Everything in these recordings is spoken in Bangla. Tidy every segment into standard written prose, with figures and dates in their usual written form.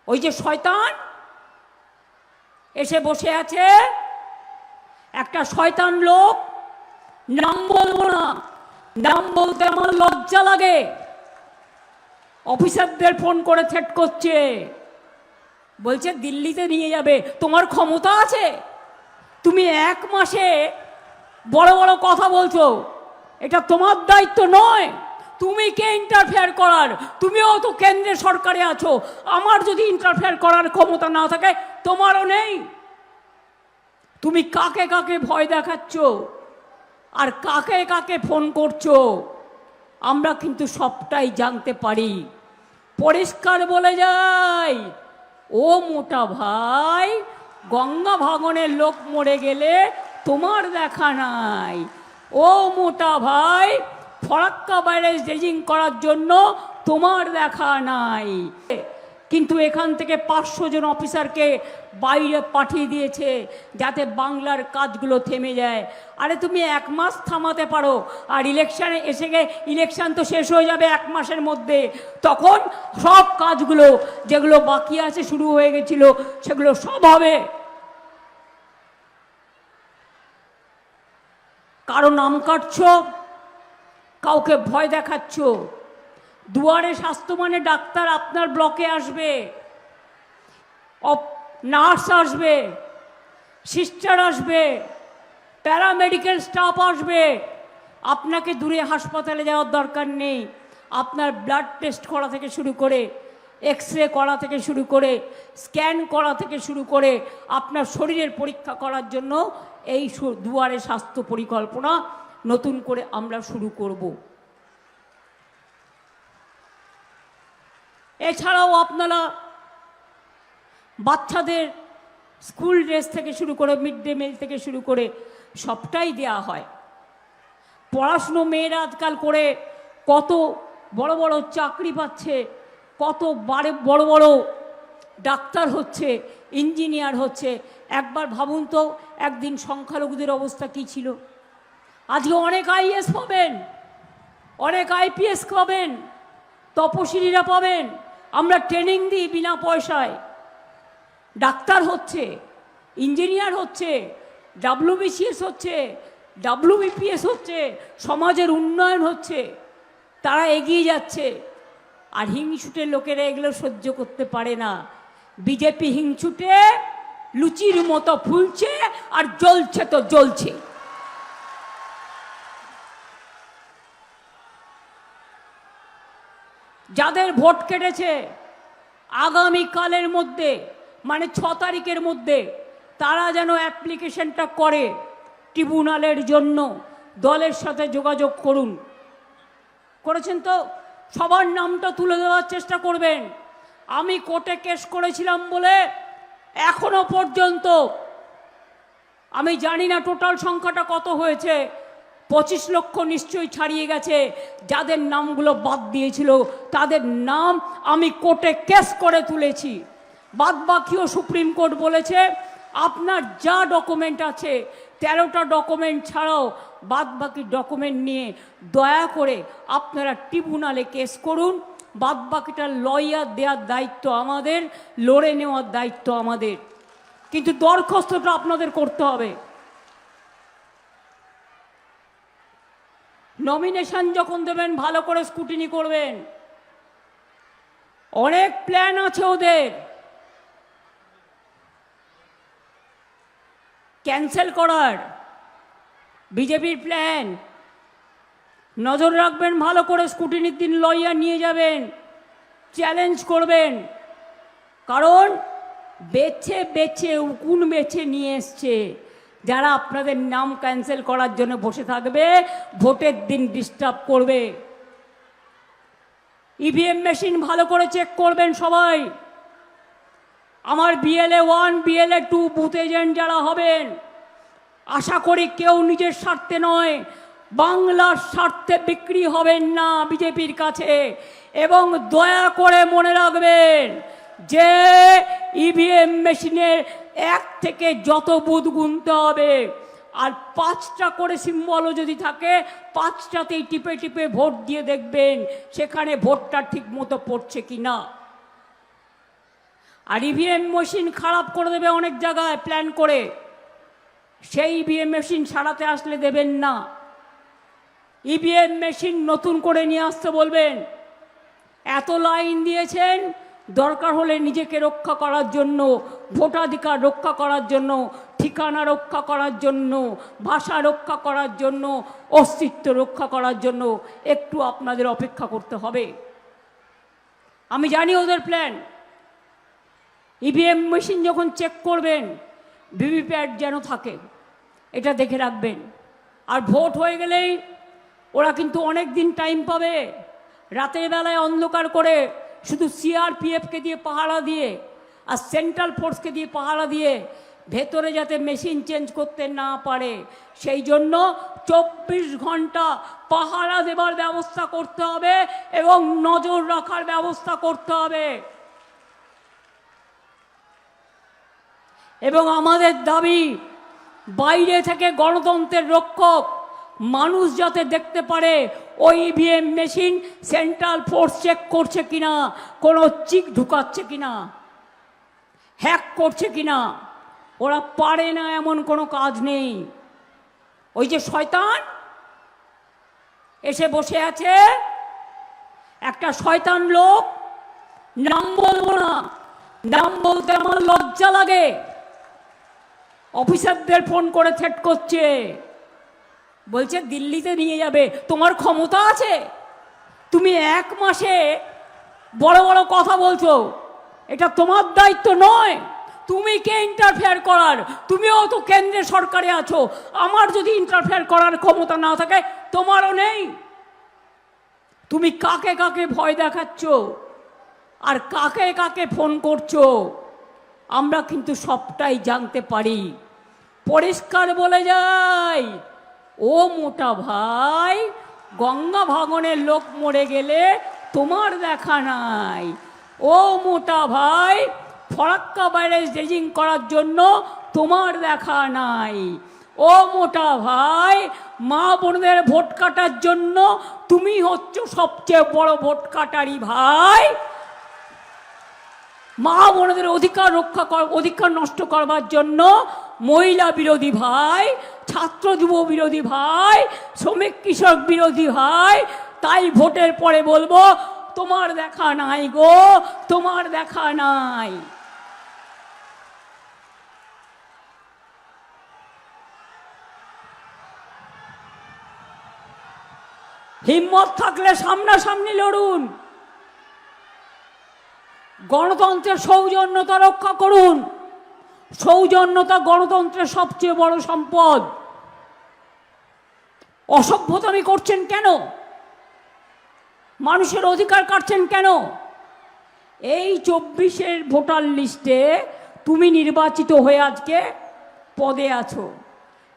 ওই যে শয়তান এসে বসে আছে, একটা শয়তান লোক, নাম বলবো না, নাম বলতে আমার লজ্জা লাগে, অফিসারদের ফোন করে থ্রেট করছে, বলছে দিল্লিতে নিয়ে যাবে। তোমার ক্ষমতা আছে? তুমি এক মাসে বড় বড় কথা বলছো, এটা তোমার দায়িত্ব নয়। তুমি কে ইন্টারফেয়ার করার? তুমিও তো কেন্দ্রের সরকারে আছো। আমার যদি ইন্টারফেয়ার করার ক্ষমতা না থাকে, তোমারও নেই। তুমি কাকে কাকে ভয় দেখাচ্ছ আর কাকে কাকে ফোন করছো, আমরা কিন্তু সবটাই জানতে পারি। পরিষ্কার বলে যাই, ও মোটা ভাই, গঙ্গা ভাঙনের লোক মরে গেলে তোমার দেখা নাই। ও মোটা ভাই, ফরাক্কা ব্যারেজ ড্রেজিং করার জন্য তোমার দেখা নাই। কিন্তু এখান থেকে 500 জন অফিসারকে বাইরে পাঠিয়ে দিয়েছে যাতে বাংলার কাজগুলো থেমে যায়। আরে তুমি 1 মাস থামাতে পারো, আর ইলেকশানে এসে গিয়ে ইলেকশান তো শেষ হয়ে যাবে 1 মাসের মধ্যে, তখন সব কাজগুলো যেগুলো বাকি আছে, শুরু হয়ে গেছিল, সেগুলো সব হবে। কারো নাম কাটছ, কাউকে ভয় দেখাচ্ছ। দুয়ারে স্বাস্থ্য মানে ডাক্তার আপনার ব্লকে আসবে, নার্স আসবে, সিস্টার আসবে, প্যারামেডিক্যাল স্টাফ আসবে। আপনাকে দূরে হাসপাতালে যাওয়ার দরকার নেই। আপনার ব্লাড টেস্ট করা থেকে শুরু করে, এক্স রে করা থেকে শুরু করে, স্ক্যান করা থেকে শুরু করে, আপনার শরীরের পরীক্ষা করার জন্য এই দুয়ারে স্বাস্থ্য পরিকল্পনা নতুন করে আমরা শুরু করব। এছাড়াও আপনারা বাচ্চাদের স্কুল ড্রেস থেকে শুরু করে, মিড ডে মিল থেকে শুরু করে সবটাই দেয়া হয়। পড়াশুনো মেয়েরা আজকাল করে কত বড় বড় চাকরি পাচ্ছে, কত বড় বড় ডাক্তার হচ্ছে, ইঞ্জিনিয়ার হচ্ছে। একবার ভাবুন তো, একদিন সংখ্যালঘুদের অবস্থা কী ছিল। আজকে অনেক আইএস পাবেন, অনেক আইপিএস পাবেন, তপশিলীরা পাবেন। আমরা ট্রেনিং দিই বিনা পয়সায়। ডাক্তার হচ্ছে, ইঞ্জিনিয়ার হচ্ছে, ডাব্লিউবিসিএস হচ্ছে, ডাব্লিউবিপিএস হচ্ছে, সমাজের উন্নয়ন হচ্ছে, তারা এগিয়ে যাচ্ছে। আর হিংসুটের লোকেরা এগুলো সহ্য করতে পারে না। বিজেপি হিংসুটে লুচির মতো ফুলছে আর জ্বলছে তো জ্বলছে। যাদের ভোট কেটেছে আগামীকালের মধ্যে, মানে 6 তারিখের মধ্যে, তারা যেন অ্যাপ্লিকেশনটা করে ট্রিব্যুনালের জন্য। দলের সাথে যোগাযোগ করুন। করেছেন তো? সবার নামটা তুলে দেওয়ার চেষ্টা করবেন। আমি কোর্টে কেস করেছিলাম বলে এখনো পর্যন্ত, আমি জানি না টোটাল সংখ্যাটা কত হয়েছে, 25 লক্ষ নিশ্চয়ই ছাড়িয়ে গেছে। যাদের নামগুলো বাদ দিয়েছিল তাদের নাম আমি কোর্টে কেস করে তুলেছি। বাদ বাকিও সুপ্রিম কোর্ট বলেছে আপনার যা ডকুমেন্ট আছে, 13টা ডকুমেন্ট ছাড়াও বাদ বাকি ডকুমেন্ট নিয়ে দয়া করে আপনারা ট্রিব্যুনালে কেস করুন। বাদ বাকিটা লয়ার দেওয়ার দায়িত্ব আমাদের, লড়ে নেওয়ার দায়িত্ব আমাদের, কিন্তু দরখাস্তটা আপনাদের করতে হবে। নমিনেশন যখন দেবেন ভালো করে স্কুটিনি করবেন। অনেক প্ল্যান আছে ওদের, ক্যান্সেল করার বিজেপির প্ল্যান। নজর রাখবেন ভালো করে, স্কুটিনির দিন লয়ার নিয়ে যাবেন, চ্যালেঞ্জ করবেন। কারণ বেছে বেছে উকুন বেছে নিয়ে এসছে যারা আপনাদের নাম ক্যান্সেল করার জন্য বসে থাকবে, ভোটের দিন ডিস্টার্ব করবে। ইভিএম মেশিন ভালো করে চেক করবেন সবাই। আমার BLA 1, BLA 2 বুথ এজেন্ট যারা হবেন, আশা করি কেউ নিজের স্বার্থে নয়, বাংলার স্বার্থে বিক্রি হবেন না বিজেপির কাছে। এবং দয়া করে মনে রাখবেন যে ইভিএম মেশিনের 1 থেকে যত বুথ গুনতে হবে, আর 5টা করে সিম্বলও যদি থাকে, 5টাতেই টিপে টিপে ভোট দিয়ে দেখবেন সেখানে ভোটটা ঠিক মতো পড়ছে কি না। আর ইভিএম মেশিন খারাপ করে দেবে অনেক জায়গায় প্ল্যান করে, সেই ইভিএম মেশিন সারাতে আসলে দেবেন না। ইভিএম মেশিন নতুন করে নিয়ে আসতে বলবেন। এত লাইন দিয়েছেন, দরকার হলে নিজেকে রক্ষা করার জন্য, ভোটাধিকার রক্ষা করার জন্য, ঠিকানা রক্ষা করার জন্য, ভাষা রক্ষা করার জন্য, অস্তিত্ব রক্ষা করার জন্য একটু আপনাদের অপেক্ষা করতে হবে। আমি জানি ওদের প্ল্যান। ইভিএম মেশিন যখন চেক করবেন, ভিভিপ্যাট যেন থাকে, এটা দেখে রাখবেন। আর ভোট হয়ে গেলেই ওরা কিন্তু অনেক দিন টাইম পাবে। রাতের বেলায় অন্ধকার করে শুধু সিআরপিএফকে দিয়ে পাহারা দিয়ে আর সেন্ট্রাল ফোর্সকে দিয়ে পাহারা দিয়ে ভেতরে যাতে মেশিন চেঞ্জ করতে না পারে, সেই জন্য 24 ঘন্টা পাহারা দেবার ব্যবস্থা করতে হবে এবং নজর রাখার ব্যবস্থা করতে হবে। এবং আমাদের দাবি, বাইরে থেকে গণতন্ত্রের রক্ষক মানুষ যাতে দেখতে পারে ওই EVM machine central force check করছে কিনা, কোনো চিক ঢুকাচ্ছে কিনা, হ্যাক করছে কিনা। ওরা পারে না এমন কোনো কাজ নেই। ওই যে শয়তান এসে বসে আছে, একটা শয়তান লোক, নাম বলবো না, নাম বলতে আমার লজ্জা লাগে, অফিসারদের ফোন করে থ্রেট করছে, বলছে দিল্লিতে নিয়ে যাবে। তোমার ক্ষমতা আছে? তুমি 1 মাসে বড় বড় কথা বলছো, এটা তোমার দায়িত্ব নয়। তুমি কে ইন্টারফেয়ার করার? তুমিও তো কেন্দ্রের সরকারে আছো। আমার যদি ইন্টারফেয়ার করার ক্ষমতা না থাকে, তোমারও নেই। তুমি কাকে কাকে ভয় দেখাচ্ছ আর কাকে কাকে ফোন করছো, আমরা কিন্তু সবটাই জানতে পারি। পরিষ্কার বলে যাই, ও মোটা ভাই, গঙ্গা ভাঙনের লোক মরে গেলে তোমার দেখা নাই। ও মোটা ভাই, ফরাক্কা ব্যারেজ ড্রেজিং করার জন্য তোমার দেখা নাই। ও মোটা ভাই, মা বোনদের ভোট কাটার জন্য তুমি হচ্ছ সবচেয়ে বড় ভোট কাটারি ভাই। মা বোনদের অধিকার নষ্ট করবার জন্য মহিলা বিরোধী ভাই, ছাত্র যুব বিরোধী ভাই, শ্রমিক কৃষক বিরোধী ভাই। তাই ভোটের পরে বলবো, তোমার দেখা নাই গো, তোমার দেখা নাই। হিম্মত থাকলে সামনাসামনি লড়ুন, গণতন্ত্রের সৌজন্যতা রক্ষা করুন। সৌজন্যতা গণতন্ত্রের সবচেয়ে বড় সম্পদ। অসভ্যতামি করছেন কেন? মানুষের অধিকার কাটছেন কেন? এই 24-এর ভোটার লিস্টে তুমি নির্বাচিত হয়ে আজকে পদে আছো,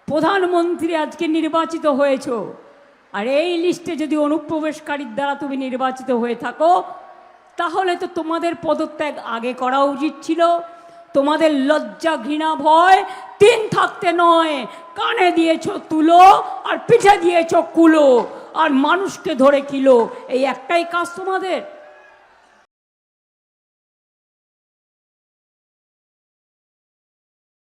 প্রধানমন্ত্রী আজকে নির্বাচিত হয়েছো। আর এই লিস্টে যদি অনুপ্রবেশকারীর দ্বারা তুমি নির্বাচিত হয়ে থাকো, তাহলে তো তোমাদের পদত্যাগ আগে করা উচিত ছিল। তোমাদের লজ্জা, ঘৃণা, ভয় 3 থাকতে নয়, কানে দিয়েছ তুলো আর পিঠে দিয়েছ কুলো আর মানুষকে ধরে কিলো, এই একটাই কাজ তোমাদের।